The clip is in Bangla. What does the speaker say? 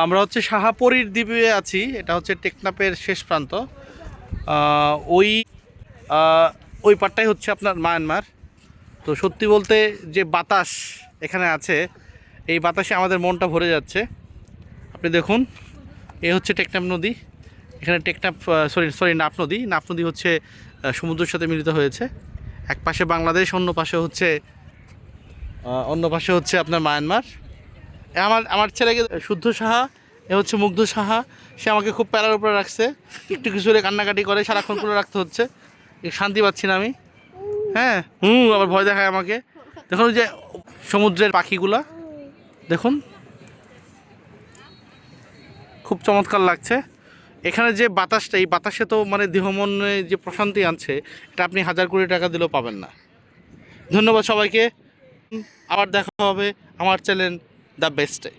আমরা হচ্ছে শাহাপরীর দ্বীপে আছি। এটা হচ্ছে টেকনাফের শেষ প্রান্ত। ওই ওই পারটাই হচ্ছে আপনার মায়ানমার। তো সত্যি বলতে যে বাতাস এখানে আছে, এই বাতাসে আমাদের মনটা ভরে যাচ্ছে। আপনি দেখুন, এ হচ্ছে টেকনাফ নদী। এখানে টেকনাফ সরি সরি নাফ নদী। নাফ নদী হচ্ছে সমুদ্রের সাথে মিলিত হয়েছে। এক পাশে বাংলাদেশ, অন্য পাশে হচ্ছে আপনার মায়ানমার। আমার আমার ছেলেকে শুদ্ধ সাহা, এ হচ্ছে মুগ্ধ সাহা। সে আমাকে খুব প্যারার উপরে রাখছে, একটু কিছু হলে কান্নাকাটি করে, সারাক্ষণ করে রাখতে হচ্ছে। শান্তি পাচ্ছি না আমি। হ্যাঁ, আবার ভয় দেখায় আমাকে। দেখুন ওই যে সমুদ্রের পাখিগুলা দেখুন, খুব চমৎকার লাগছে। এখানে যে বাতাসটা, এই বাতাসে তো মানে দেহ মনে যে প্রশান্তি আনছে, এটা আপনি 1000 কোটি টাকা দিলেও পাবেন না। ধন্যবাদ সবাইকে। আবার দেখা হবে আমার চ্যানেল দ্য বেস্টে।